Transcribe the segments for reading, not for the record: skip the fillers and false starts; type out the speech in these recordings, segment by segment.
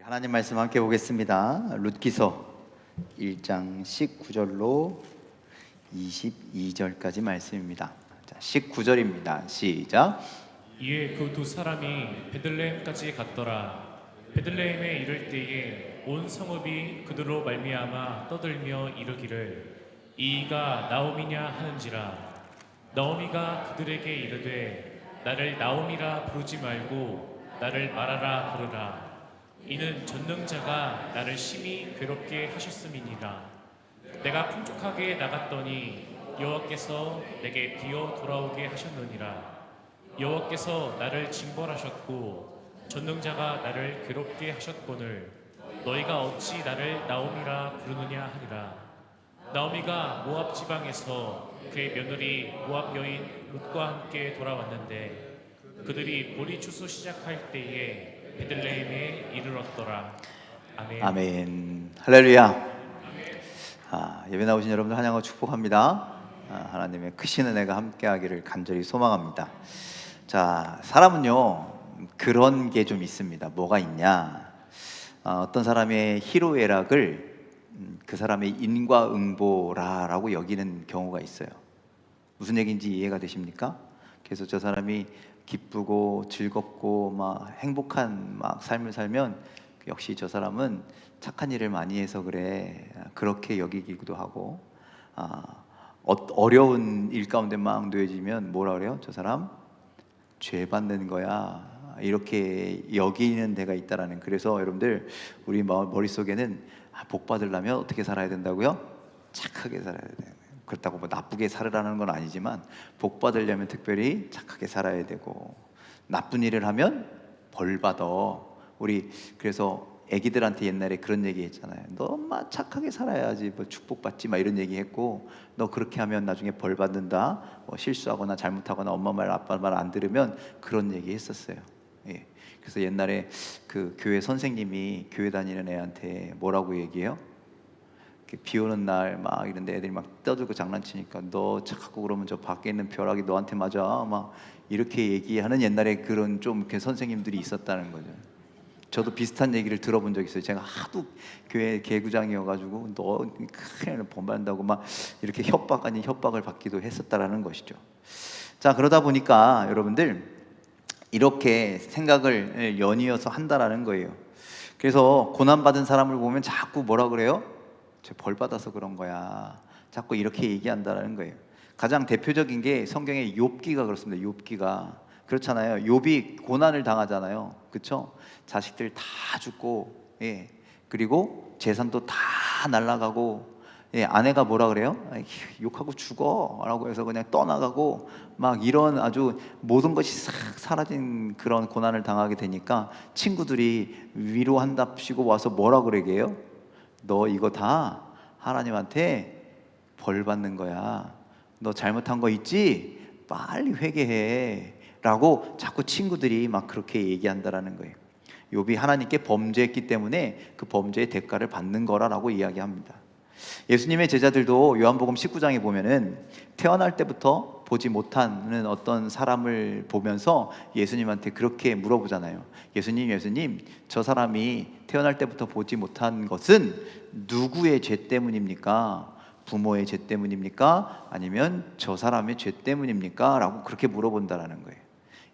하나님 말씀 함께 보겠습니다. 룻기서 1장 19절로 22절까지 말씀입니다. 자, 19절입니다. 시작. 이에 그 두 사람이 베들레헴까지 갔더라. 베들레헴에 이를 때에 온 성읍이 그들로 말미암아 떠들며 이르기를 이가 나오미냐 하는지라. 나오미가 그들에게 이르되 나를 나오미라 부르지 말고 나를 마라라 부르라. 이는 전능자가 나를 심히 괴롭게 하셨음이니라. 내가 풍족하게 나갔더니 여호와께서 내게 기어 돌아오게 하셨느니라. 여호와께서 나를 징벌하셨고 전능자가 나를 괴롭게 하셨거늘 너희가 어찌 나를 나오미라 부르느냐 하니라. 나오미가 모압 지방에서 그의 며느리 모압 여인 룻과 함께 돌아왔는데 그들이 보리 추수 시작할 때에 베들레헴에 이르렀더라. 아멘. 아멘. 할렐루야. 예배 나오신 여러분들 환영하고 축복합니다. 하나님의 크신 은혜가 함께하기를 간절히 소망합니다. 자, 사람은요 그런 게 좀 있습니다. 뭐가 있냐? 어떤 사람의 희로애락을 그 사람의 인과응보라라고 여기는 경우가 있어요. 무슨 얘기인지 이해가 되십니까? 그래서 저 사람이 기쁘고 즐겁고 막 행복한 막 삶을 살면 역시 저 사람은 착한 일을 많이 해서 그래, 그렇게 여기기도 하고, 어려운 일 가운데 막 놓여지면 뭐라 그래요? 저 사람 죄 받는 거야, 이렇게 여기는 데가 있다라는. 그래서 여러분들 우리 머릿속에는 복 받으려면 어떻게 살아야 된다고요? 착하게 살아야 돼요. 그렇다고 뭐 나쁘게 살으라는 건 아니지만 복 받으려면 특별히 착하게 살아야 되고, 나쁜 일을 하면 벌 받아. 우리 그래서 애기들한테 옛날에 그런 얘기 했잖아요. 너 엄마 착하게 살아야지 뭐 축복받지 마, 이런 얘기 했고, 너 그렇게 하면 나중에 벌 받는다, 뭐 실수하거나 잘못하거나 엄마 말 아빠 말 안 들으면, 그런 얘기 했었어요. 예. 그래서 옛날에 그 교회 선생님이 교회 다니는 애한테 뭐라고 얘기해요? 비 오는 날 막 이런데 애들이 막 떠들고 장난치니까 너 착하고 그러면 저 밖에 있는 벼락이 너한테 맞아, 막 이렇게 얘기하는 옛날에 그런 좀 이렇게 선생님들이 있었다는 거죠. 저도 비슷한 얘기를 들어본 적이 있어요. 제가 하도 교회 개구장이어가지고 너 큰일 본받는다고 막 이렇게 협박 아닌 협박을 받기도 했었다라는 것이죠. 자, 그러다 보니까 여러분들 이렇게 생각을 연이어서 한다라는 거예요. 그래서 고난받은 사람을 보면 자꾸 뭐라 그래요? 저 벌 받아서 그런 거야, 자꾸 이렇게 얘기한다라는 거예요. 가장 대표적인 게 성경의 욥기가 그렇습니다. 욥기가 그렇잖아요. 욥이 고난을 당하잖아요. 그렇죠? 자식들 다 죽고, 예, 그리고 재산도 다 날아가고, 예, 아내가 뭐라 그래요? 욕하고 죽어라고 해서 그냥 떠나가고, 막 이런 아주 모든 것이 싹 사라진 그런 고난을 당하게 되니까 친구들이 위로한답시고 와서 뭐라 그러게요? 너 이거 다 하나님한테 벌 받는 거야. 너 잘못한 거 있지? 빨리 회개해 라고 자꾸 친구들이 막 그렇게 얘기한다라는 거예요. 욥이 하나님께 범죄했기 때문에 그 범죄의 대가를 받는 거라고 이야기합니다. 예수님의 제자들도 요한복음 19장에 보면은 태어날 때부터 보지 못하는 어떤 사람을 보면서 예수님한테 그렇게 물어보잖아요. 예수님, 저 사람이 태어날 때부터 보지 못한 것은 누구의 죄 때문입니까? 부모의 죄 때문입니까? 아니면 저 사람의 죄 때문입니까? 라고 그렇게 물어본다라는 거예요.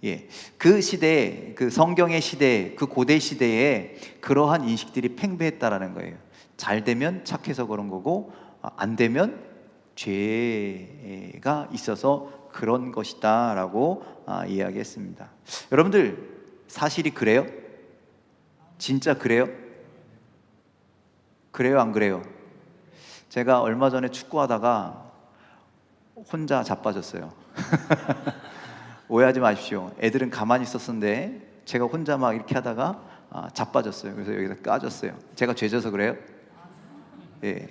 예, 그 시대, 그 성경의 시대, 그 고대 시대에 그러한 인식들이 팽배했다라는 거예요. 잘 되면 착해서 그런 거고, 안 되면 죄가 있어서 그런 것이다 라고 이야기했습니다. 여러분들 사실이 그래요? 진짜 그래요? 그래요, 안 그래요? 제가 얼마 전에 축구하다가 혼자 자빠졌어요. 오해하지 마십시오. 애들은 가만히 있었는데 제가 혼자 막 이렇게 하다가 자빠졌어요. 그래서 여기다 까졌어요. 제가 죄져서 그래요? 예,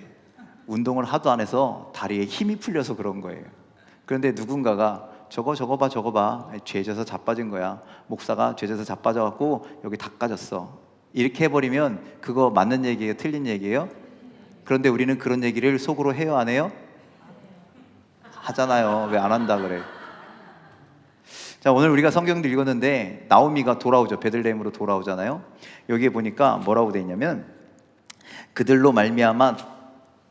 운동을 하도 안 해서 다리에 힘이 풀려서 그런 거예요. 그런데 누군가가 저거 봐, 죄져서 자빠진 거야. 목사가 죄져서 자빠져갖고 여기 다 까졌어, 이렇게 해버리면 그거 맞는 얘기예요, 틀린 얘기예요? 그런데 우리는 그런 얘기를 속으로 해요, 안 해요? 하잖아요. 왜 안 한다 그래? 자, 오늘 우리가 성경도 읽었는데 나오미가 돌아오죠. 베들레헴으로 돌아오잖아요. 여기에 보니까 뭐라고 돼 있냐면 그들로 말미암아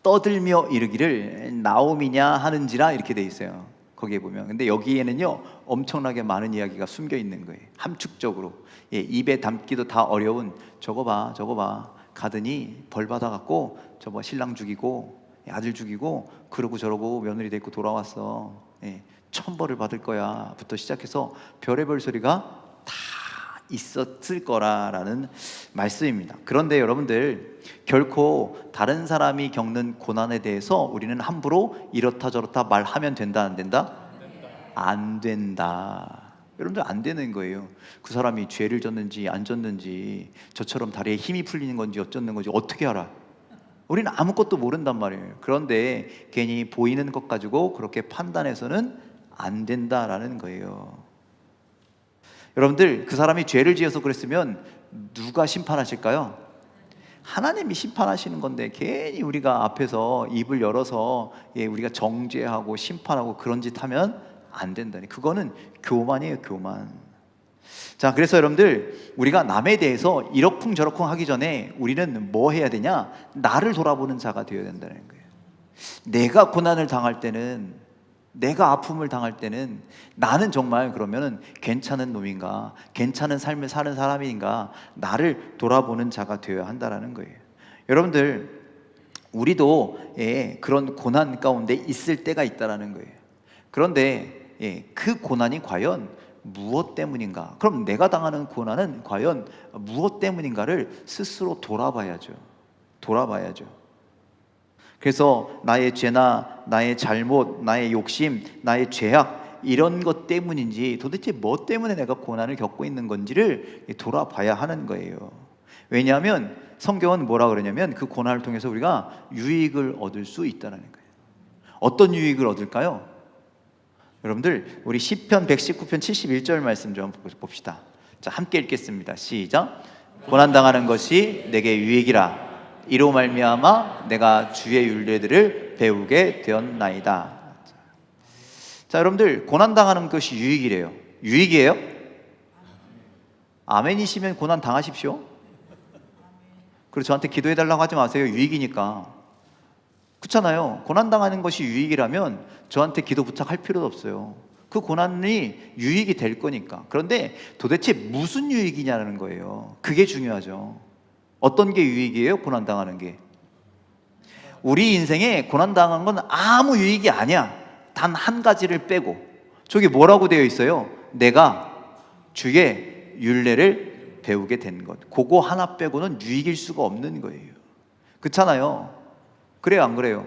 떠들며 이르기를 나오미냐 하는지라 이렇게 돼 있어요. 거기에 보면. 근데 여기에는요 엄청나게 많은 이야기가 숨겨 있는 거예요. 함축적으로. 입에 담기도 다 어려운 저거 봐 가더니 벌 받아갖고 저거 신랑 죽이고 아들 죽이고 그러고 저러고 며느리 데리고 돌아왔어. 천벌을 받을 거야 부터 시작해서 별의별 소리가 다 있었을 거라라는 말씀입니다. 그런데 여러분들 결코 다른 사람이 겪는 고난에 대해서 우리는 함부로 이렇다 저렇다 말하면 된다 안 된다? 안 된다. 여러분들 안 되는 거예요. 그 사람이 죄를 졌는지 안 졌는지 저처럼 다리에 힘이 풀리는 건지 어쩌는 건지 어떻게 알아? 우리는 아무것도 모른단 말이에요. 그런데 괜히 보이는 것 가지고 그렇게 판단해서는 안 된다라는 거예요. 여러분들 그 사람이 죄를 지어서 그랬으면 누가 심판하실까요? 하나님이 심판하시는 건데 괜히 우리가 앞에서 입을 열어서 우리가 정죄하고 심판하고 그런 짓 하면 안 된다니. 그거는 교만이에요, 교만. 자, 그래서 여러분들 우리가 남에 대해서 이러쿵저러쿵 하기 전에 우리는 뭐 해야 되냐? 나를 돌아보는 자가 되어야 된다는 거예요. 내가 고난을 당할 때는, 내가 아픔을 당할 때는 나는 정말 그러면 괜찮은 놈인가, 괜찮은 삶을 사는 사람인가, 나를 돌아보는 자가 되어야 한다는 거예요. 여러분들 우리도 그런 고난 가운데 있을 때가 있다는 거예요. 그런데 그 고난이 과연 무엇 때문인가? 그럼 내가 당하는 고난은 과연 무엇 때문인가를 스스로 돌아봐야죠. 그래서 나의 죄나 나의 잘못, 나의 욕심, 나의 죄악 이런 것 때문인지 도대체 뭐 때문에 내가 고난을 겪고 있는 건지를 돌아봐야 하는 거예요. 왜냐하면 성경은 뭐라 그러냐면 그 고난을 통해서 우리가 유익을 얻을 수 있다는 거예요. 어떤 유익을 얻을까요? 여러분들 우리 시편 119편 71절 말씀 좀 봅시다. 자, 함께 읽겠습니다. 시작. 고난당하는 것이 내게 유익이라. 이로 말미암아 내가 주의 율례들을 배우게 되었나이다. 자, 여러분들 고난당하는 것이 유익이래요. 유익이에요? 아멘이시면 고난 당하십시오. 그리고 저한테 기도해달라고 하지 마세요. 유익이니까. 그렇잖아요. 고난당하는 것이 유익이라면 저한테 기도 부탁할 필요도 없어요. 그 고난이 유익이 될 거니까. 그런데 도대체 무슨 유익이냐는 거예요. 그게 중요하죠. 어떤 게 유익이에요? 고난당하는 게. 우리 인생에 고난당한 건 아무 유익이 아니야. 단 한 가지를 빼고. 저게 뭐라고 되어 있어요? 내가 주의 율례를 배우게 된 것. 그거 하나 빼고는 유익일 수가 없는 거예요. 그렇잖아요. 그래요, 안 그래요?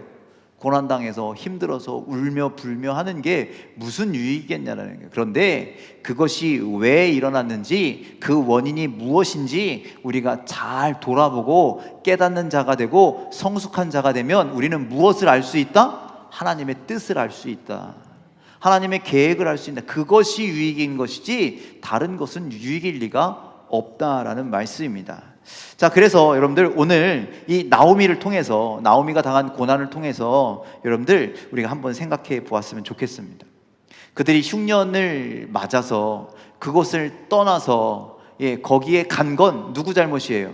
고난당해서 힘들어서 울며 불며 하는 게 무슨 유익이겠냐는 거예요. 그런데 그것이 왜 일어났는지, 그 원인이 무엇인지 우리가 잘 돌아보고 깨닫는 자가 되고 성숙한 자가 되면 우리는 무엇을 알 수 있다? 하나님의 뜻을 알 수 있다. 하나님의 계획을 알 수 있다. 그것이 유익인 것이지 다른 것은 유익일 리가 없다라는 말씀입니다. 자, 그래서 여러분들 오늘 이 나오미를 통해서, 나오미가 당한 고난을 통해서 여러분들 우리가 한번 생각해 보았으면 좋겠습니다. 그들이 흉년을 맞아서 그곳을 떠나서 거기에 간 건 누구 잘못이에요?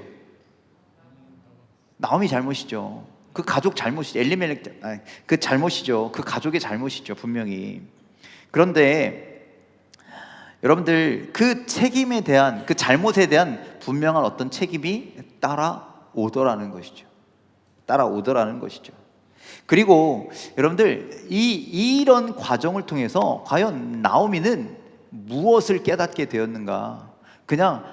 나오미 잘못이죠. 그 가족 잘못이죠. 엘리멜렉 그 잘못이죠. 그 가족의 잘못이죠, 분명히. 그런데 여러분들 그 책임에 대한, 그 잘못에 대한 분명한 어떤 책임이 따라오더라는 것이죠. 그리고 여러분들 이런 과정을 통해서 과연 나오미는 무엇을 깨닫게 되었는가? 그냥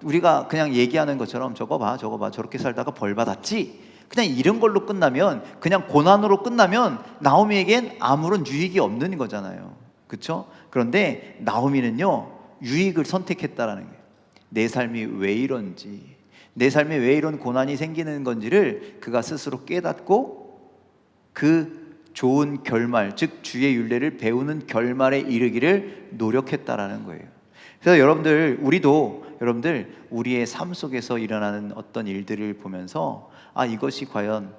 우리가 그냥 얘기하는 것처럼 저거 봐 저렇게 살다가 벌 받았지, 그냥 이런 걸로 끝나면, 그냥 고난으로 끝나면 나오미에겐 아무런 유익이 없는 거잖아요. 그렇죠? 그런데 나오미는요 유익을 선택했다라는 거예요. 내 삶이 왜 이런지, 내 삶에 왜 이런 고난이 생기는 건지를 그가 스스로 깨닫고 그 좋은 결말, 즉 주의 율례를 배우는 결말에 이르기를 노력했다라는 거예요. 그래서 우리도 우리의 삶 속에서 일어나는 어떤 일들을 보면서 이것이 과연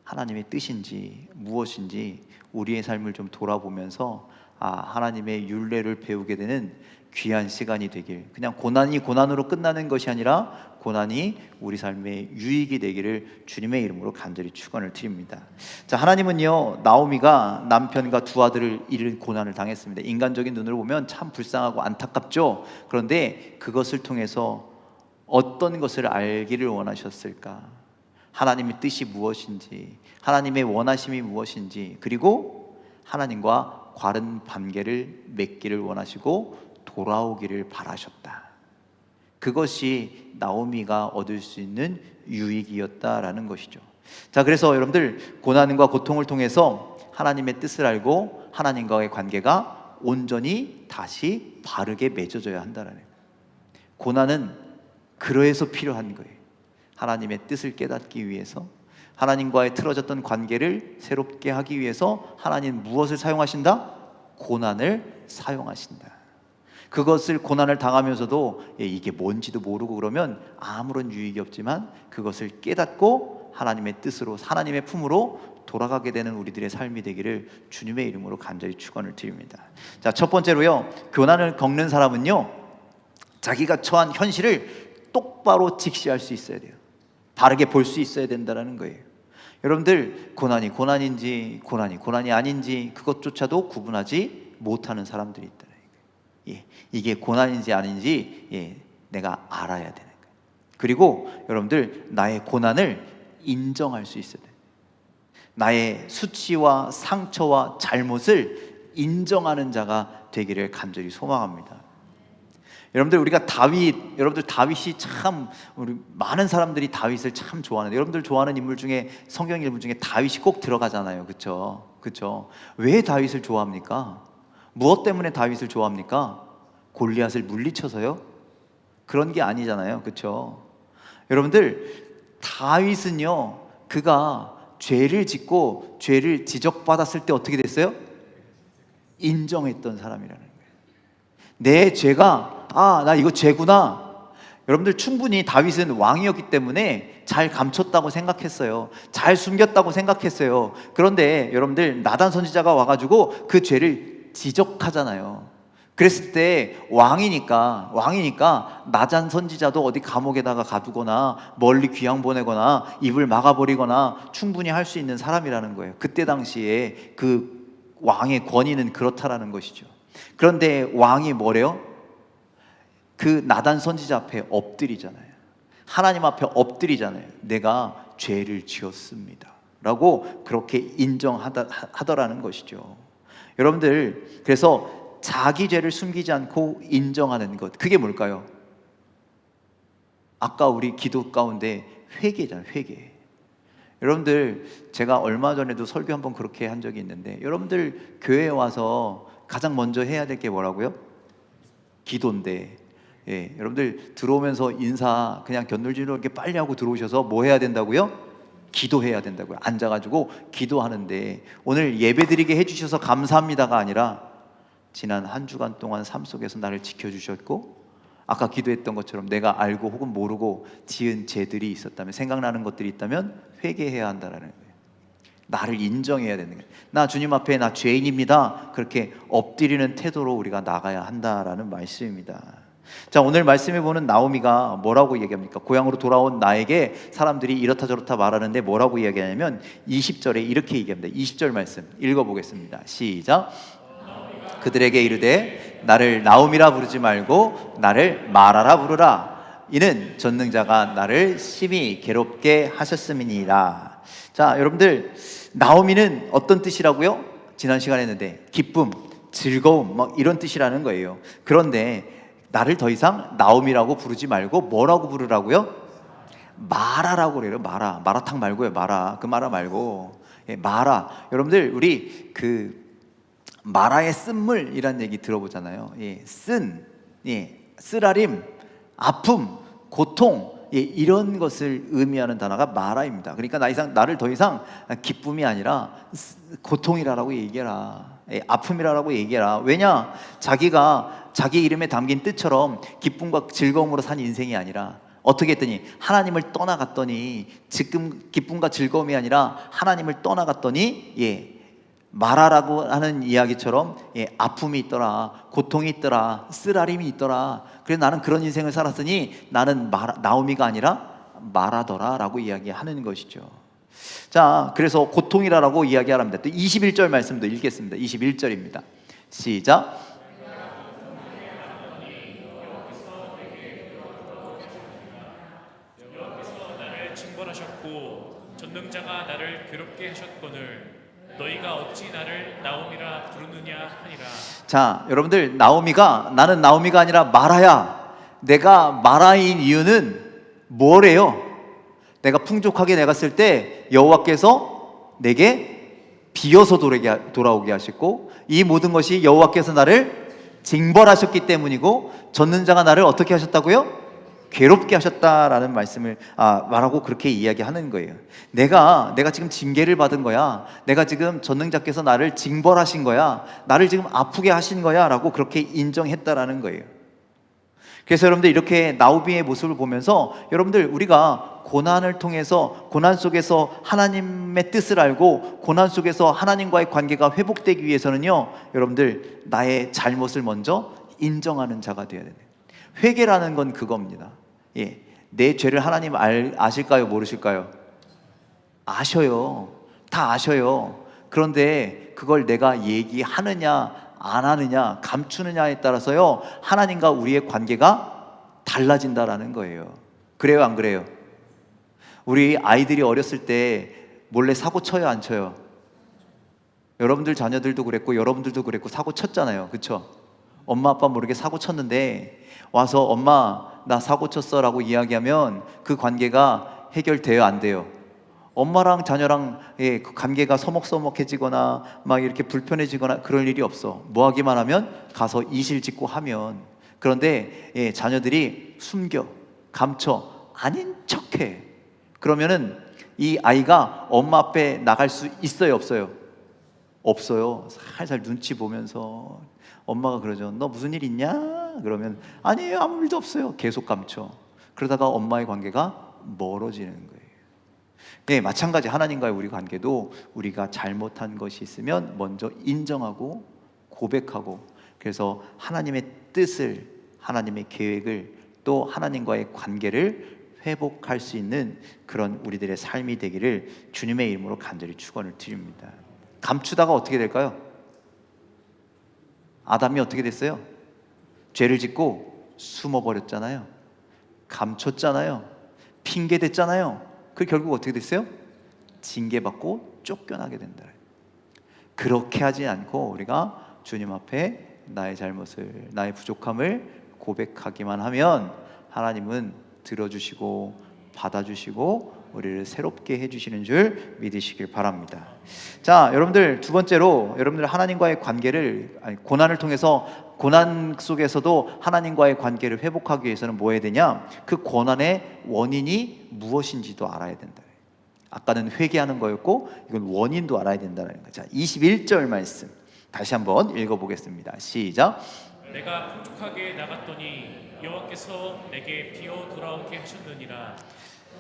하나님의 뜻인지 무엇인지 우리의 삶을 좀 돌아보면서 하나님의 율례를 배우게 되는 귀한 시간이 되길, 그냥 고난이 고난으로 끝나는 것이 아니라 고난이 우리 삶의 유익이 되기를 주님의 이름으로 간절히 축원을 드립니다. 자, 하나님은요, 나오미가 남편과 두 아들을 잃은 고난을 당했습니다. 인간적인 눈으로 보면 참 불쌍하고 안타깝죠. 그런데 그것을 통해서 어떤 것을 알기를 원하셨을까? 하나님의 뜻이 무엇인지, 하나님의 원하심이 무엇인지, 그리고 하나님과 바른 관계를 맺기를 원하시고 돌아오기를 바라셨다. 그것이 나오미가 얻을 수 있는 유익이었다라는 것이죠. 자, 그래서 여러분들, 고난과 고통을 통해서 하나님의 뜻을 알고 하나님과의 관계가 온전히 다시 바르게 맺어져야 한다라는 거예요. 고난은 그래서 필요한 거예요. 하나님의 뜻을 깨닫기 위해서, 하나님과의 틀어졌던 관계를 새롭게 하기 위해서 하나님 무엇을 사용하신다? 고난을 사용하신다. 그것을, 고난을 당하면서도 이게 뭔지도 모르고 그러면 아무런 유익이 없지만 그것을 깨닫고 하나님의 뜻으로, 하나님의 품으로 돌아가게 되는 우리들의 삶이 되기를 주님의 이름으로 간절히 축원을 드립니다. 자, 첫 번째로요, 고난을 겪는 사람은요, 자기가 처한 현실을 똑바로 직시할 수 있어야 돼요. 바르게 볼 수 있어야 된다는 거예요. 여러분들, 고난이 고난인지 고난이 아닌지 그것조차도 구분하지 못하는 사람들이 있다. 이게 고난인지 아닌지 내가 알아야 되는 거예요. 그리고 여러분들, 나의 고난을 인정할 수 있어야 돼요. 나의 수치와 상처와 잘못을 인정하는 자가 되기를 간절히 소망합니다. 여러분들, 우리가 다윗이 참, 우리 많은 사람들이 다윗을 참 좋아하는데, 여러분들 좋아하는 인물 중에, 성경 인물 중에 다윗이 꼭 들어가잖아요. 그렇죠? 왜 다윗을 좋아합니까? 무엇 때문에 다윗을 좋아합니까? 골리앗을 물리쳐서요? 그런 게 아니잖아요. 그렇죠? 여러분들, 다윗은요, 그가 죄를 짓고 죄를 지적받았을 때 어떻게 됐어요? 인정했던 사람이라는 거예요. 내 죄가, 나 이거 죄구나. 여러분들, 충분히 다윗은 왕이었기 때문에 잘 감췄다고 생각했어요. 잘 숨겼다고 생각했어요. 그런데 여러분들, 나단 선지자가 와가지고 그 죄를 지적하잖아요. 그랬을 때 왕이니까 나단 선지자도 어디 감옥에다가 가두거나 멀리 귀양 보내거나 입을 막아버리거나 충분히 할 수 있는 사람이라는 거예요. 그때 당시에 그 왕의 권위는 그렇다라는 것이죠. 그런데 왕이 뭐래요? 그 나단 선지자 앞에 엎드리잖아요. 하나님 앞에 엎드리잖아요. 내가 죄를 지었습니다 라고 그렇게 인정하더라는 것이죠. 여러분들, 그래서 자기 죄를 숨기지 않고 인정하는 것, 그게 뭘까요? 아까 우리 기도 가운데 회개잖아요. 회개. 여러분들, 제가 얼마 전에도 설교 한번 그렇게 한 적이 있는데, 여러분들 교회에 와서 가장 먼저 해야 될 게 뭐라고요? 기도인데, 여러분들 들어오면서 인사 그냥 견놀지로 이렇게 빨리 하고 들어오셔서 뭐 해야 된다고요? 기도해야 된다고요. 앉아가지고 기도하는데, 오늘 예배드리게 해주셔서 감사합니다가 아니라 지난 한 주간 동안 삶 속에서 나를 지켜주셨고, 아까 기도했던 것처럼 내가 알고 혹은 모르고 지은 죄들이 있었다면, 생각나는 것들이 있다면 회개해야 한다라는 거예요. 나를 인정해야 되는 거예요. 나 주님 앞에 나 죄인입니다. 그렇게 엎드리는 태도로 우리가 나가야 한다라는 말씀입니다. 자, 오늘 말씀해 보는 나오미가 뭐라고 얘기합니까? 고향으로 돌아온 나에게 사람들이 이렇다 저렇다 말하는데 뭐라고 이야기하냐면 20절에 이렇게 얘기합니다. 20절 말씀 읽어보겠습니다. 시작. 그들에게 이르되 나를 나오미라 부르지 말고 나를 마라라 부르라. 이는 전능자가 나를 심히 괴롭게 하셨음이니라. 자, 여러분들, 나오미는 어떤 뜻이라고요? 지난 시간에 했는데 기쁨, 즐거움, 이런 뜻이라는 거예요. 그런데 나를 더 이상 나오미라고 부르지 말고 뭐라고 부르라고요? 마라라고 그래요. 마라탕 말고요. 그 마라 말고, 마라. 여러분들, 우리 그 마라의 쓴물이라는 얘기 들어보잖아요. 쓰라림, 아픔, 고통, 이런 것을 의미하는 단어가 마라입니다. 그러니까 나를 더 이상 기쁨이 아니라 고통이라고 얘기해라. 아픔이라고 얘기해라. 왜냐? 자기가 자기 이름에 담긴 뜻처럼 기쁨과 즐거움으로 산 인생이 아니라 어떻게 했더니 하나님을 떠나갔더니, 지금 기쁨과 즐거움이 아니라 하나님을 떠나갔더니 마라라고 하는 이야기처럼 아픔이 있더라, 고통이 있더라, 쓰라림이 있더라. 그래서 나는 그런 인생을 살았으니 나는 나오미가 아니라 마라더라 라고 이야기하는 것이죠. 자, 그래서 고통이라고 이야기합니다. 또 21절 말씀도 읽겠습니다. 21절입니다. 시작. 나를 징벌하셨고 전능자가 나를 괴롭게 하셨거늘 너희가 어찌 나를 나오미라 부르느냐 하니라. 자, 여러분들, 나는 나오미가 아니라 마라야. 내가 마라인 이유는 뭐래요? 내가 풍족하게 내가 쓸 때 여호와께서 내게 비어서 돌아오게 하셨고, 이 모든 것이 여호와께서 나를 징벌하셨기 때문이고, 전능자가 나를 어떻게 하셨다고요? 괴롭게 하셨다라는 말씀을 말하고 그렇게 이야기하는 거예요. 내가 지금 징계를 받은 거야. 내가 지금 전능자께서 나를 징벌하신 거야. 나를 지금 아프게 하신 거야라고 그렇게 인정했다라는 거예요. 그래서 여러분들, 이렇게 나오미의 모습을 보면서 여러분들, 우리가 고난을 통해서, 고난 속에서 하나님의 뜻을 알고 고난 속에서 하나님과의 관계가 회복되기 위해서는요, 여러분들, 나의 잘못을 먼저 인정하는 자가 되어야 돼요. 회개라는 건 그겁니다. 내 죄를 하나님 아실까요? 모르실까요? 아셔요. 다 아셔요. 그런데 그걸 내가 얘기하느냐 안 하느냐, 감추느냐에 따라서요, 하나님과 우리의 관계가 달라진다라는 거예요. 그래요, 안 그래요? 우리 아이들이 어렸을 때 몰래 사고 쳐요, 안 쳐요? 여러분들 자녀들도 그랬고 여러분들도 그랬고 사고 쳤잖아요, 그렇죠? 엄마 아빠 모르게 사고 쳤는데 와서 엄마 나 사고 쳤어 라고 이야기하면 그 관계가 해결돼요, 안 돼요? 엄마랑 자녀랑 그 관계가 서먹서먹해지거나 막 이렇게 불편해지거나 그럴 일이 없어. 뭐 하기만 하면 가서 이실 짓고 하면. 그런데 자녀들이 숨겨, 감춰, 아닌 척해. 그러면은 이 아이가 엄마 앞에 나갈 수 있어요, 없어요? 없어요. 살살 눈치 보면서 엄마가 그러죠. 너 무슨 일 있냐? 그러면 아니에요, 아무 일도 없어요. 계속 감춰. 그러다가 엄마의 관계가 멀어지는 거예요. 네, 마찬가지 하나님과의 우리 관계도 우리가 잘못한 것이 있으면 먼저 인정하고 고백하고, 그래서 하나님의 뜻을, 하나님의 계획을, 또 하나님과의 관계를 회복할 수 있는 그런 우리들의 삶이 되기를 주님의 이름으로 간절히 축원을 드립니다. 감추다가 어떻게 될까요? 아담이 어떻게 됐어요? 죄를 짓고 숨어버렸잖아요. 감췄잖아요. 핑계댔잖아요. 그 결국 어떻게 됐어요? 징계받고 쫓겨나게 된다. 그렇게 하지 않고 우리가 주님 앞에 나의 잘못을, 나의 부족함을 고백하기만 하면 하나님은 들어주시고 받아주시고 우리를 새롭게 해주시는 줄 믿으시길 바랍니다. 자, 여러분들, 두 번째로 여러분들 하나님과의 관계를, 고난을 통해서, 고난 속에서도 하나님과의 관계를 회복하기 위해서는 뭐 해야 되냐? 그 고난의 원인이 무엇인지도 알아야 된다. 아까는 회개하는 거였고 이건 원인도 알아야 된다는 거죠. 자, 21절 말씀 다시 한번 읽어보겠습니다. 시작. 내가 풍족하게 나갔더니 여호와께서 내게 비어 돌아오게 하셨느니라.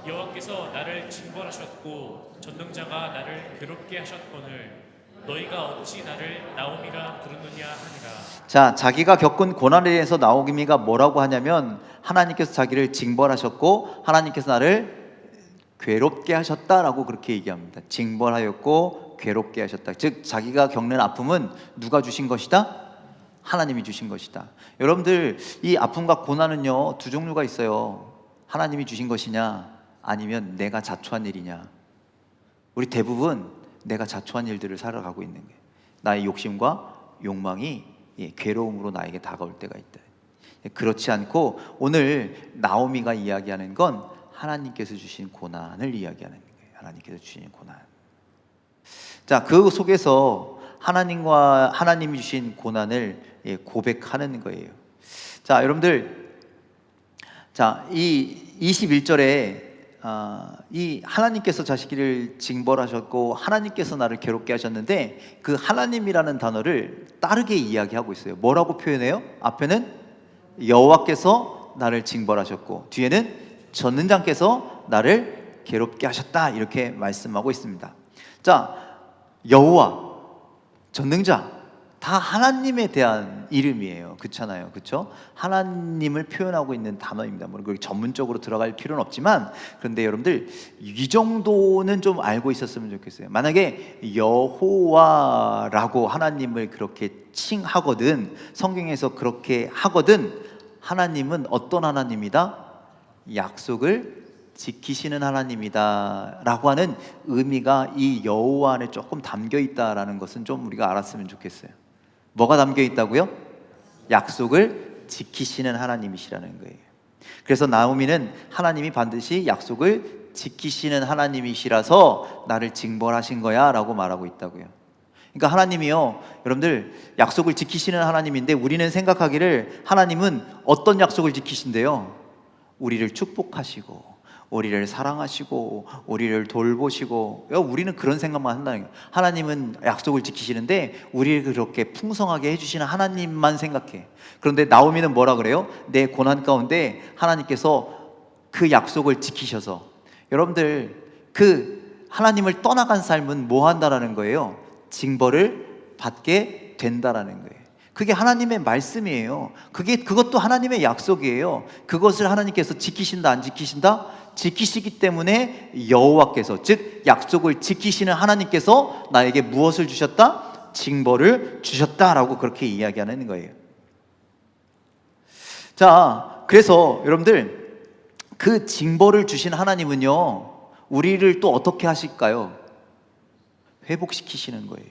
여호와께서 나를 징벌하셨고 전능자가 나를 괴롭게 하셨거늘 너희가 어찌 나를 나오미라 부르느냐 하니라. 자, 자기가 겪은 고난에 대해서 나오미가 뭐라고 하냐면, 하나님께서 자기를 징벌하셨고 하나님께서 나를 괴롭게 하셨다라고 그렇게 얘기합니다. 징벌하였고 괴롭게 하셨다. 즉, 자기가 겪는 아픔은 누가 주신 것이다? 하나님이 주신 것이다. 여러분들, 이 아픔과 고난은요, 두 종류가 있어요. 하나님이 주신 것이냐, 아니면 내가 자초한 일이냐. 우리 대부분 내가 자초한 일들을 살아가고 있는 거예요. 나의 욕심과 욕망이 괴로움으로 나에게 다가올 때가 있다. 그렇지 않고 오늘 나오미가 이야기하는 건 하나님께서 주신 고난을 이야기하는 거예요. 하나님께서 주신 고난. 자, 그 속에서 하나님이 주신 고난을 고백하는 거예요. 자, 여러분들, 자, 이 21절에 이 하나님께서 자기를 징벌하셨고 하나님께서 나를 괴롭게 하셨는데, 그 하나님이라는 단어를 다르게 이야기하고 있어요. 뭐라고 표현해요? 앞에는 여호와께서 나를 징벌하셨고 뒤에는 전능자께서 나를 괴롭게 하셨다, 이렇게 말씀하고 있습니다. 자, 여호와, 전능자, 다 하나님에 대한 이름이에요. 그렇잖아요. 그렇죠? 하나님을 표현하고 있는 단어입니다. 뭐 그렇게 전문적으로 들어갈 필요는 없지만, 그런데 여러분들 이 정도는 좀 알고 있었으면 좋겠어요. 만약에 여호와라고 하나님을 그렇게 칭하거든, 성경에서 그렇게 하거든, 하나님은 어떤 하나님이다? 약속을 지키시는 하나님이다 라고 하는 의미가 이 여호와 안에 조금 담겨 있다라는 것은 좀 우리가 알았으면 좋겠어요. 뭐가 담겨 있다고요? 약속을 지키시는 하나님이시라는 거예요. 그래서 나오미는 하나님이 반드시 약속을 지키시는 하나님이시라서 나를 징벌하신 거야 라고 말하고 있다고요. 그러니까 하나님이요, 여러분들 약속을 지키시는 하나님인데, 우리는 생각하기를 하나님은 어떤 약속을 지키신대요? 우리를 축복하시고 우리를 사랑하시고 우리를 돌보시고, 우리는 그런 생각만 한다는 거예요. 하나님은 약속을 지키시는데 우리를 그렇게 풍성하게 해주시는 하나님만 생각해. 그런데 나오미는 뭐라 그래요? 내 고난 가운데 하나님께서 그 약속을 지키셔서, 여러분들 그 하나님을 떠나간 삶은 뭐 한다라는 거예요? 징벌을 받게 된다라는 거예요. 그게 하나님의 말씀이에요. 그것도 하나님의 약속이에요. 그것을 하나님께서 지키신다, 안 지키신다? 지키시기 때문에 여호와께서, 즉 약속을 지키시는 하나님께서 나에게 무엇을 주셨다? 징벌을 주셨다라고 그렇게 이야기하는 거예요. 자, 그래서 여러분들 그 징벌을 주신 하나님은요, 우리를 또 어떻게 하실까요? 회복시키시는 거예요.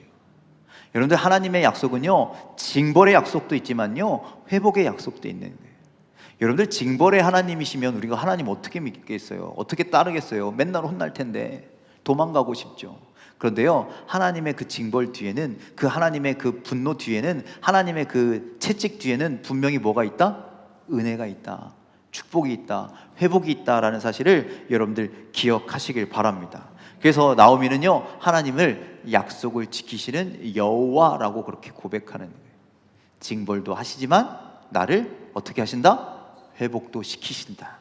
여러분들 하나님의 약속은요, 징벌의 약속도 있지만요, 회복의 약속도 있는 거예요. 여러분들 징벌의 하나님이시면 우리가 하나님 어떻게 믿겠어요? 어떻게 따르겠어요? 맨날 혼날 텐데 도망가고 싶죠. 그런데요, 하나님의 그 징벌 뒤에는, 그 하나님의 그 분노 뒤에는, 하나님의 그 채찍 뒤에는 분명히 뭐가 있다? 은혜가 있다, 축복이 있다, 회복이 있다라는 사실을 여러분들 기억하시길 바랍니다. 그래서 나오미는요, 하나님을 약속을 지키시는 여호와라고 그렇게 고백하는 거예요. 징벌도 하시지만 나를 어떻게 하신다? 회복도 시키신다.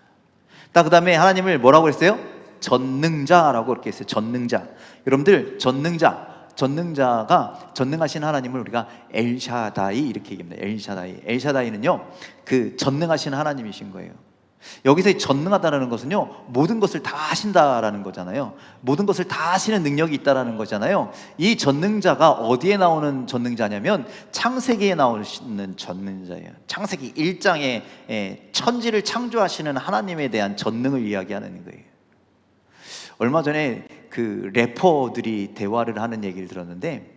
그 다음에 하나님을 뭐라고 했어요? 전능자라고 그렇게 했어요. 전능자. 여러분들 전능자가, 전능하신 하나님을 우리가 엘샤다이 이렇게 얘기합니다. 엘샤다이는요, 그 전능하신 하나님이신 거예요. 여기서 전능하다는 것은요, 모든 것을 다 하신다라는 거잖아요. 모든 것을 다 하시는 능력이 있다라는 거잖아요. 이 전능자가 어디에 나오는 전능자냐면 창세기에 나오는 전능자예요. 창세기 1장에 천지를 창조하시는 하나님에 대한 전능을 이야기하는 거예요. 얼마 전에 그 래퍼들이 대화를 하는 얘기를 들었는데,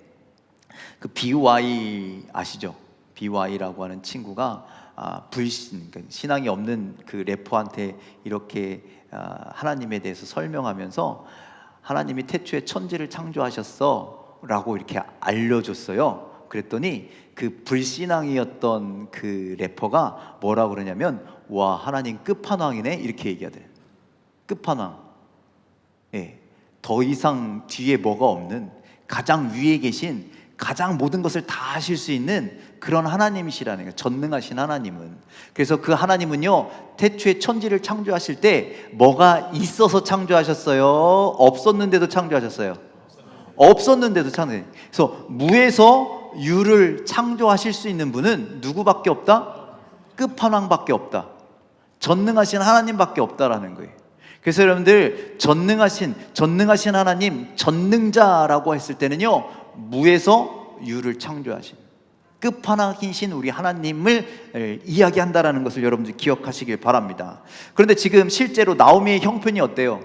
그 BY 아시죠? BY라고 하는 친구가 불신, 그러니까 신앙이 없는 그 래퍼한테 이렇게 하나님에 대해서 설명하면서, 하나님이 태초에 천지를 창조하셨어 라고 이렇게 알려줬어요. 그랬더니 그 불신앙이었던 그 래퍼가 뭐라고 그러냐면, 와, 하나님 끝판왕이네 이렇게 얘기하대. 끝판왕. 예, 더 이상 뒤에 뭐가 없는, 가장 위에 계신, 가장 모든 것을 다 하실 수 있는 그런 하나님이시라는 거예요. 전능하신 하나님은. 그래서 그 하나님은요, 태초에 천지를 창조하실 때 뭐가 있어서 창조하셨어요? 없었는데도 창조하셨어요? 없었는데도 창조해요. 그래서 무에서 유를 창조하실 수 있는 분은 누구밖에 없다? 끝판왕밖에 없다. 전능하신 하나님밖에 없다라는 거예요. 그래서 여러분들 전능하신 하나님, 전능자라고 했을 때는요, 무에서 유를 창조하신 끝판왕이신 우리 하나님을 이야기한다라는 것을 여러분들 기억하시길 바랍니다. 그런데 지금 실제로 나오미의 형편이 어때요?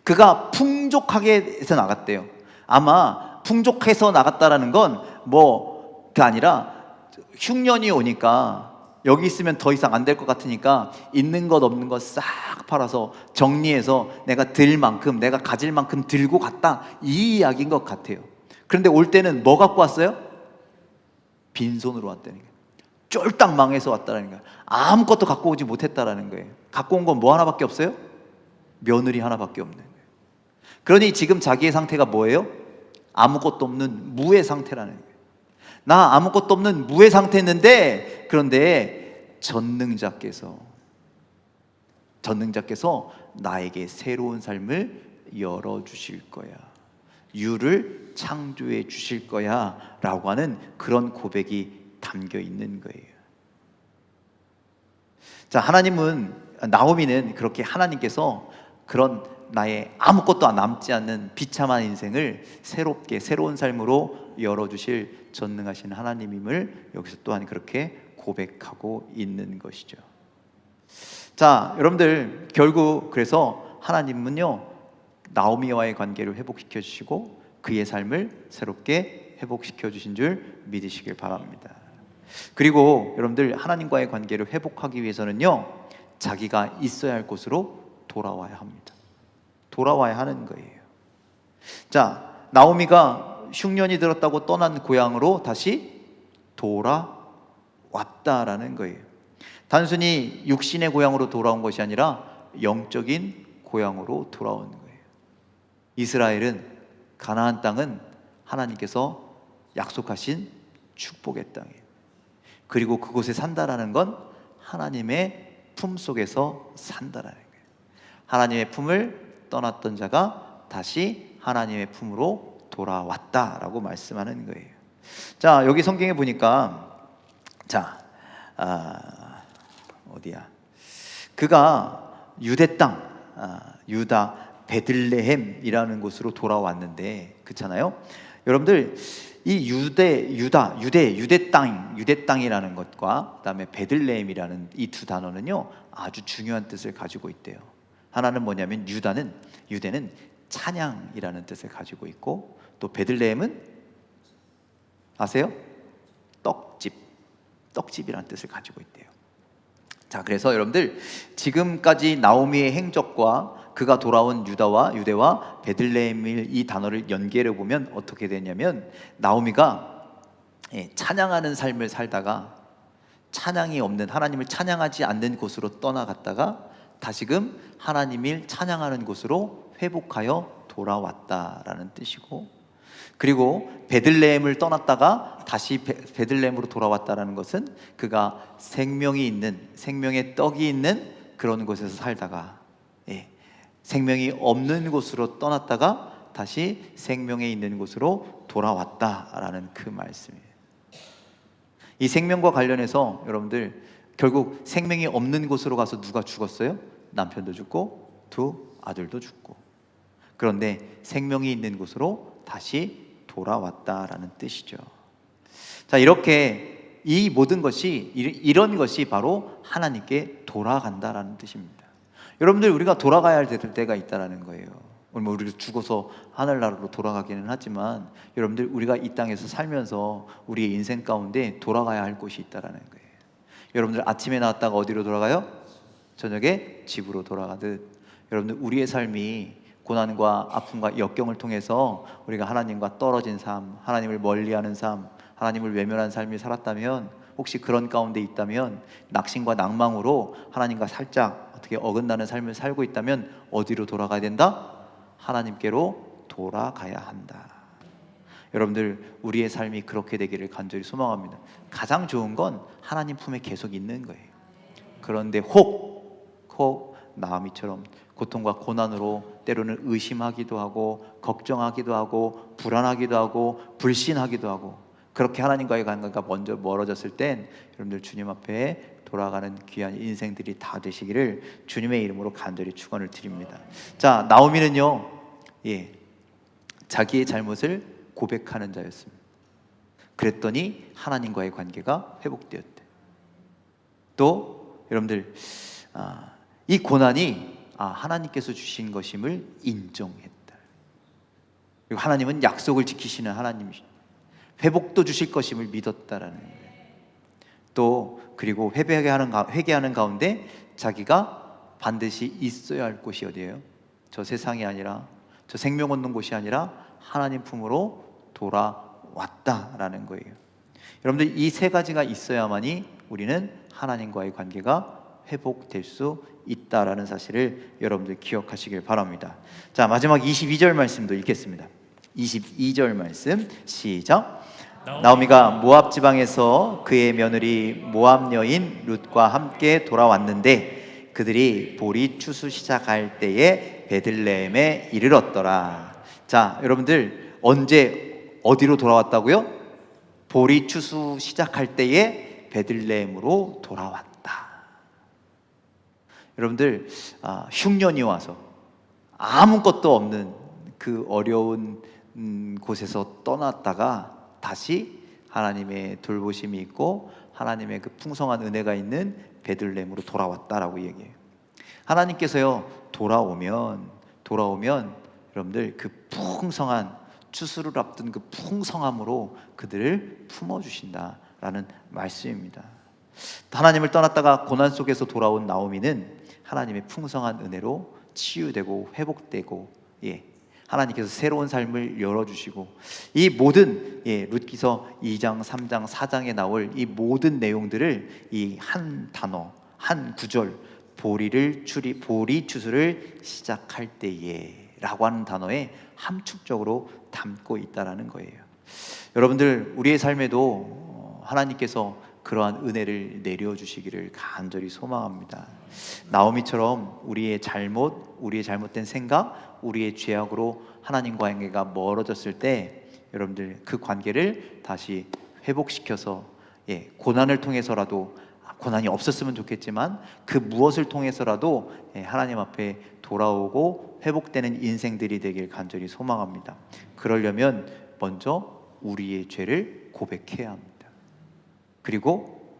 그가 풍족하게 해서 나갔대요. 아마 풍족해서 나갔다라는 건 그 아니라 흉년이 오니까 여기 있으면 더 이상 안 될 것 같으니까 있는 것 없는 것 싹 팔아서 정리해서 내가 들 만큼, 내가 가질 만큼 들고 갔다, 이 이야기인 것 같아요. 그런데 올 때는 뭐 갖고 왔어요? 빈손으로 왔다는 거예요. 쫄딱 망해서 왔다는 거예요. 아무것도 갖고 오지 못했다라는 거예요. 갖고 온 건 뭐 하나밖에 없어요? 며느리 하나밖에 없는 거예요. 그러니 지금 자기의 상태가 뭐예요? 아무것도 없는 무의 상태라는 거예요. 나 아무것도 없는 무의 상태였는데, 그런데 전능자께서 나에게 새로운 삶을 열어주실 거야. 유를 창조해 주실 거야 라고 하는 그런 고백이 담겨 있는 거예요. 자, 나오미는 그렇게 하나님께서 그런 나의 아무것도 남지 않는 비참한 인생을 새롭게 새로운 삶으로 열어주실 전능하신 하나님임을 여기서 또한 그렇게 고백하고 있는 것이죠. 자, 여러분들, 결국 그래서 하나님은요, 나오미와의 관계를 회복시켜 주시고 그의 삶을 새롭게 회복시켜 주신 줄 믿으시길 바랍니다. 그리고 여러분들, 하나님과의 관계를 회복하기 위해서는요, 자기가 있어야 할 곳으로 돌아와야 합니다. 돌아와야 하는 거예요. 자, 나오미가 흉년이 들었다고 떠난 고향으로 다시 돌아왔다라는 거예요. 단순히 육신의 고향으로 돌아온 것이 아니라 영적인 고향으로 돌아온 거예요. 이스라엘은, 가나안 땅은 하나님께서 약속하신 축복의 땅이에요. 그리고 그곳에 산다라는 건 하나님의 품 속에서 산다라는 거예요. 하나님의 품을 떠났던 자가 다시 하나님의 품으로 돌아왔다라고 말씀하는 거예요. 자, 여기 성경에 보니까, 자, 어디야? 그가 유대 땅, 유다 베들레헴이라는 곳으로 돌아왔는데, 그렇잖아요. 여러분들, 이 유대 땅이라는 것과 그다음에 베들레헴이라는 이 두 단어는요, 아주 중요한 뜻을 가지고 있대요. 하나는 뭐냐면, 유대는 찬양이라는 뜻을 가지고 있고, 또 베들레헴은 아세요? 떡집이라는 뜻을 가지고 있대요. 자, 그래서 여러분들, 지금까지 나오미의 행적과 그가 돌아온 유대와 베들레헴을, 이 단어를 연계해 보면 어떻게 되냐면, 나오미가 찬양하는 삶을 살다가 찬양이 없는, 하나님을 찬양하지 않는 곳으로 떠나갔다가 다시금 하나님을 찬양하는 곳으로 회복하여 돌아왔다라는 뜻이고, 그리고 베들레헴을 떠났다가 다시 베들레헴으로 돌아왔다라는 것은 그가 생명의 떡이 있는 그런 곳에서 살다가 생명이 없는 곳으로 떠났다가 다시 생명에 있는 곳으로 돌아왔다라는 그 말씀이에요. 이 생명과 관련해서 여러분들, 결국 생명이 없는 곳으로 가서 누가 죽었어요? 남편도 죽고 두 아들도 죽고. 그런데 생명이 있는 곳으로 다시 돌아왔다라는 뜻이죠. 자, 이렇게 이 모든 것이, 이런 것이 바로 하나님께 돌아간다라는 뜻입니다. 여러분들, 우리가 돌아가야 할 때가 있다라는 거예요. 우리가 죽어서 하늘나라로 돌아가기는 하지만, 여러분들, 우리가 이 땅에서 살면서 우리의 인생 가운데 돌아가야 할 곳이 있다라는 거예요. 여러분들, 아침에 나왔다가 어디로 돌아가요? 저녁에 집으로 돌아가듯, 여러분들, 우리의 삶이 고난과 아픔과 역경을 통해서 우리가 하나님과 떨어진 삶, 하나님을 멀리하는 삶, 하나님을 외면한 삶이 살았다면, 혹시 그런 가운데 있다면, 낙심과 낭망으로 하나님과 살짝 어떻게 어긋나는 삶을 살고 있다면 어디로 돌아가야 된다? 하나님께로 돌아가야 한다. 여러분들, 우리의 삶이 그렇게 되기를 간절히 소망합니다. 가장 좋은 건 하나님 품에 계속 있는 거예요. 그런데 혹 나오미처럼 고통과 고난으로 때로는 의심하기도 하고, 걱정하기도 하고, 불안하기도 하고, 불신하기도 하고, 그렇게 하나님과의 관계가 먼저 멀어졌을 땐 여러분들, 주님 앞에 돌아가는 귀한 인생들이 다 되시기를 주님의 이름으로 간절히 축원을 드립니다. 자, 나오미는요, 자기의 잘못을 고백하는 자였습니다. 그랬더니 하나님과의 관계가 회복되었대. 또 여러분들, 이 고난이 하나님께서 주신 것임을 인정했다. 그리고 하나님은 약속을 지키시는 하나님이십니다. 회복도 주실 것임을 믿었다라는 거예요. 또 그리고 회개하는 가운데 자기가 반드시 있어야 할 곳이 어디예요? 저 세상이 아니라, 저 생명 얻는 곳이 아니라 하나님 품으로 돌아왔다라는 거예요. 여러분들, 이 세 가지가 있어야만이 우리는 하나님과의 관계가 회복될 수 있다라는 사실을 여러분들 기억하시길 바랍니다. 자, 마지막 22절 말씀도 읽겠습니다. 22절 말씀 시작. 나오미가 모압 지방에서 그의 며느리 모압 여인 룻과 함께 돌아왔는데 그들이 보리 추수 시작할 때에 베들레헴에 이르렀더라. 자, 여러분들, 언제 어디로 돌아왔다고요? 보리 추수 시작할 때에 베들레헴으로 돌아왔다. 여러분들, 흉년이 와서 아무것도 없는 그 어려운 곳에서 떠났다가 다시 하나님의 돌보심이 있고 하나님의 그 풍성한 은혜가 있는 베들레헴으로 돌아왔다라고 얘기해요. 하나님께서요, 돌아오면 여러분들 그 풍성한 추수를 앞둔 그 풍성함으로 그들을 품어주신다라는 말씀입니다. 하나님을 떠났다가 고난 속에서 돌아온 나오미는 하나님의 풍성한 은혜로 치유되고 회복되고, 하나님께서 새로운 삶을 열어주시고, 이 모든 룻기서 2장, 3장, 4장에 나올 이 모든 내용들을 이 한 단어, 한 구절, 보리 추수를 시작할 때에 라고 하는 단어에 함축적으로 담고 있다라는 거예요. 여러분들, 우리의 삶에도 하나님께서 그러한 은혜를 내려주시기를 간절히 소망합니다. 나오미처럼 우리의 잘못된 생각, 우리의 죄악으로 하나님과의 관계가 멀어졌을 때 여러분들 그 관계를 다시 회복시켜서, 고난을 통해서라도, 고난이 없었으면 좋겠지만 그 무엇을 통해서라도 하나님 앞에 돌아오고 회복되는 인생들이 되길 간절히 소망합니다. 그러려면 먼저 우리의 죄를 고백해야 합니다. 그리고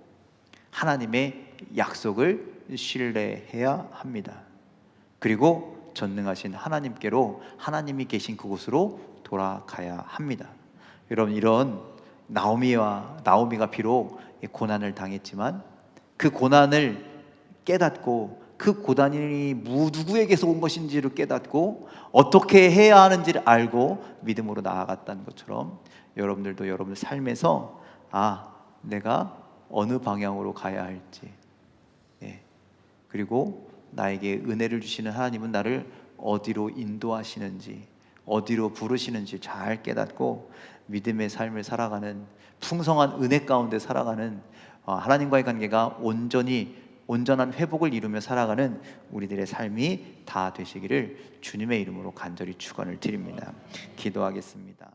하나님의 약속을 신뢰해야 합니다. 그리고 전능하신 하나님께로, 하나님이 계신 그곳으로 돌아가야 합니다. 여러분, 이런 나오미가 비록 고난을 당했지만 그 고난을 깨닫고 그 고난이 누구에게서 온 것인지를 깨닫고 어떻게 해야 하는지를 알고 믿음으로 나아갔다는 것처럼 여러분들도 여러분들 삶에서 내가 어느 방향으로 가야 할지, 그리고 나에게 은혜를 주시는 하나님은 나를 어디로 인도하시는지, 어디로 부르시는지 잘 깨닫고 믿음의 삶을 살아가는, 풍성한 은혜 가운데 살아가는, 하나님과의 관계가 온전한 회복을 이루며 살아가는 우리들의 삶이 다 되시기를 주님의 이름으로 간절히 축원을 드립니다. 기도하겠습니다.